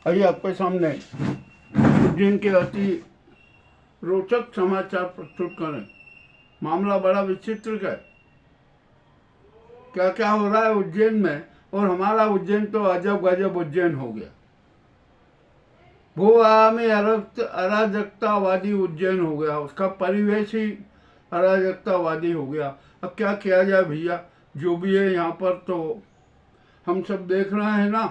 आइए आपके सामने उज्जैन के अति रोचक समाचार प्रस्तुत करें। मामला बड़ा विचित्र है। क्या क्या हो रहा है उज्जैन में, और हमारा उज्जैन तो अजब गजब उज्जैन हो गया। भू आयामी अराजकतावादी उज्जैन हो गया, उसका परिवेश ही अराजकतावादी हो गया। अब क्या किया जाए भैया, जो भी है यहाँ पर तो हम सब देख रहे हैं ना।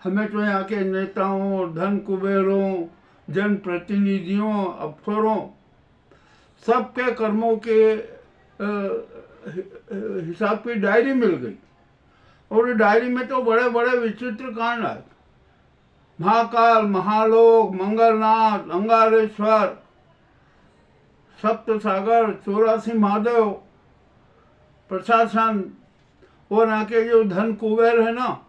हमें तो यहाँ के नेताओं, धन कुबेरों, जनप्रतिनिधियों, अफसरों, सबके कर्मों के हिसाब की डायरी मिल गई, और डायरी में तो बड़े बड़े विचित्र कांड है। महाकाल, महालोक, मंगलनाथ, अंगारेश्वर, सप्त सागर, 84 महादेव, प्रशासन, और यहाँ के जो धन कुबेर है ना,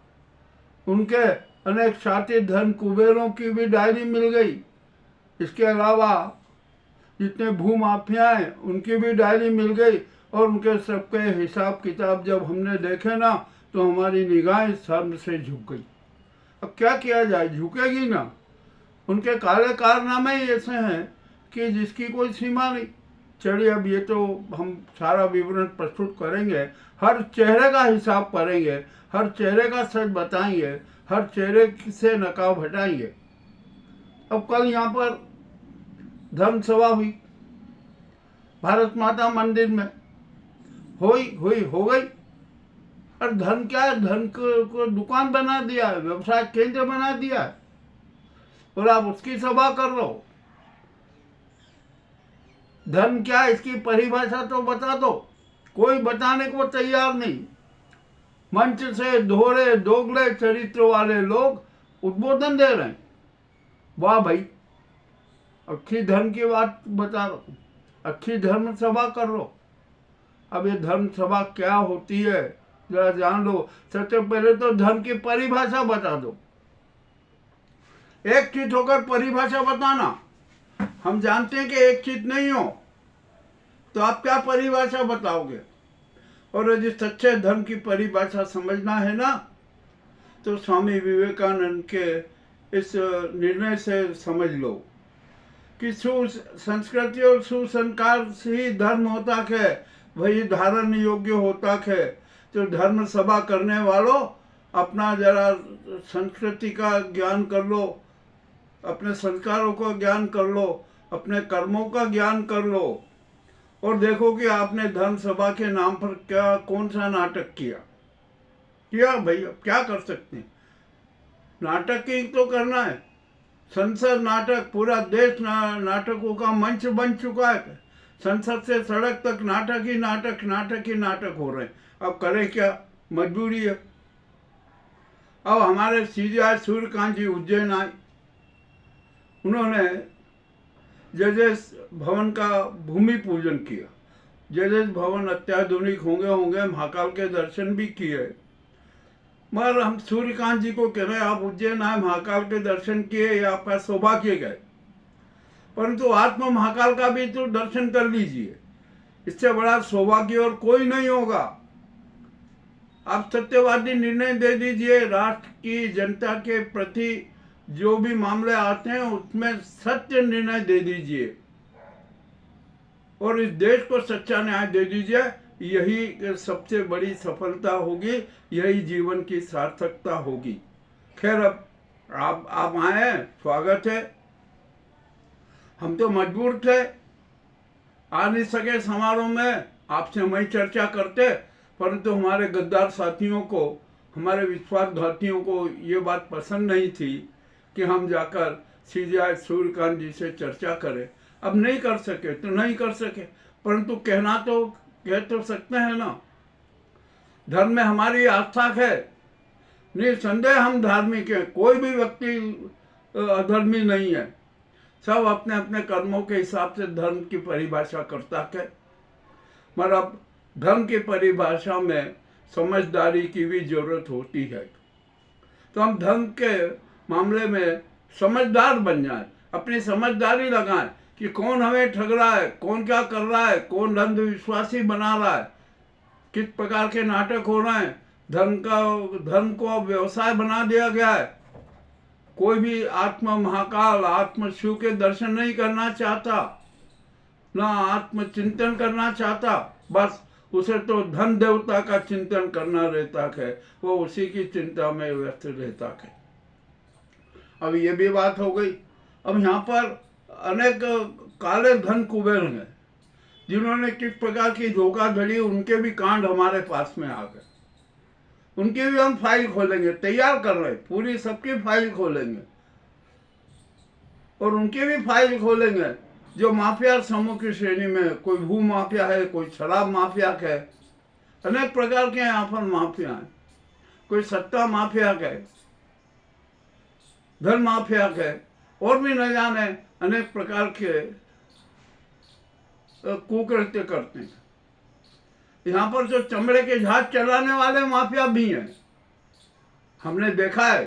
उनके अनेक साथी धन कुबेरों की भी डायरी मिल गई। इसके अलावा जितने भू माफिया हैं उनकी भी डायरी मिल गई, और उनके सबके हिसाब किताब जब हमने देखे ना तो हमारी निगाहें शर्म से झुक गई। अब क्या किया जाए, झुकेगी ना। उनके काले कारनामे ही ऐसे हैं कि जिसकी कोई सीमा नहीं। चलिए, अब ये तो हम सारा विवरण प्रस्तुत करेंगे, हर चेहरे का हिसाब करेंगे, हर चेहरे का सच बताएंगे, हर चेहरे से नकाब हटाएंगे। अब कल यहाँ पर धर्म सभा हुई भारत माता मंदिर में, हो गई। और धन क्या है, धन को दुकान बना दिया है, व्यवसाय केंद्र बना दिया है, और आप उसकी सभा कर रहे हो। धन क्या है, इसकी परिभाषा तो बता दो। कोई बताने को तैयार नहीं। मंच से दोहरे दोगले चरित्र वाले लोग उद्बोधन दे रहे हैं। वाह भाई, अच्छी धर्म की बात बता रहा हूँ, अच्छी धर्म सभा कर लो। अब ये धर्म सभा क्या होती है जरा जान लो। सबसे पहले तो धर्म की परिभाषा बता दो। एक चित होकर परिभाषा बताना। हम जानते हैं कि एक चित नहीं हो, तो आप क्या परिभाषा बताओगे। और यदि सच्चे धर्म की परिभाषा समझना है ना, तो स्वामी विवेकानंद के इस निर्णय से समझ लो कि सुसंस्कृति और सुसंस्कार से ही धर्म होता है, वही धारण योग्य होता है। तो धर्म सभा करने वालों, अपना जरा संस्कृति का ज्ञान कर लो, अपने संस्कारों का ज्ञान कर लो, अपने कर्मों का ज्ञान कर लो, और देखो कि आपने धर्म सभा के नाम पर क्या कौन सा नाटक किया भाई। अब क्या कर सकते हैं, नाटक ही तो करना है। संसद नाटक, पूरा देश नाटकों का मंच बन चुका है। संसद से सड़क तक नाटक ही नाटक हो रहे हैं। अब करें क्या, मजबूरी है। अब हमारे सीधे सूर्यकांत जी उज्जैन आए, उन्होंने जजेस भवन का भूमि पूजन किया। जजेस भवन अत्याधुनिक होंगे, महाकाल के दर्शन भी किए। मगर हम सूर्यकांत जी को कह रहे हैं, आप उज्जैन आए, महाकाल के दर्शन किए, ये आपका सौभाग्य गए, परंतु आत्मा महाकाल का भी तो दर्शन कर लीजिए। इससे बड़ा सौभाग्य और कोई नहीं होगा। आप सत्यवादी निर्णय दे दीजिए। राष्ट्र की जनता के प्रति जो भी मामले आते हैं उसमें सत्य निर्णय दे दीजिए, और इस देश को सच्चा न्याय दे दीजिए। यही सबसे बड़ी सफलता होगी, यही जीवन की सार्थकता होगी। खैर, अब आप आए, स्वागत है। हम तो मजबूर थे, आ नहीं सके समारोह में, आपसे वही चर्चा करते, परंतु हमारे गद्दार साथियों को, हमारे विश्वासघातियों को ये बात पसंद नहीं थी कि हम जाकर सीधे सूर्यकांत जी से चर्चा करें। अब नहीं कर सके तो नहीं कर सके, परंतु कह तो सकते हैं ना। धर्म में हमारी आस्था है, निसंदेह हम धार्मिक हैं। कोई भी व्यक्ति अधर्मी नहीं है। सब अपने अपने कर्मों के हिसाब से धर्म की परिभाषा करता है। मगर अब धर्म की परिभाषा में समझदारी की भी जरूरत होती है। तो हम धर्म के मामले में समझदार बन जाएं, अपनी समझदारी लगाएं कि कौन हमें ठग रहा है, कौन क्या कर रहा है, कौन अंधविश्वासी बना रहा है, किस प्रकार के नाटक हो रहे हैं। धर्म को व्यवसाय बना दिया गया है। कोई भी आत्मा महाकाल, आत्म शिव के दर्शन नहीं करना चाहता, ना आत्म चिंतन करना चाहता। बस उसे तो धन देवता का चिंतन करना रहता है, वो उसी की चिंता में व्यस्त रहता है। अब ये भी बात हो गई। अब यहाँ पर अनेक काले धन कुबेर हैं जिन्होंने किस प्रकार की धोखाधड़ी, उनके भी कांड हमारे पास में आ गए। उनकी भी हम फाइल खोलेंगे, तैयार कर रहे, पूरी सबकी फाइल खोलेंगे और उनकी भी फाइल खोलेंगे जो माफिया समूह की श्रेणी में, कोई भू माफिया है, कोई शराब माफिया है, अनेक प्रकार के यहाँ पर माफिया हैं, कोई सत्ता माफिया है, धन माफिया है, और भी न जाने अनेक प्रकार के कुकृत्य करते हैं। यहाँ पर जो चमड़े के जहाज चलाने वाले माफिया भी हैं, हमने देखा है।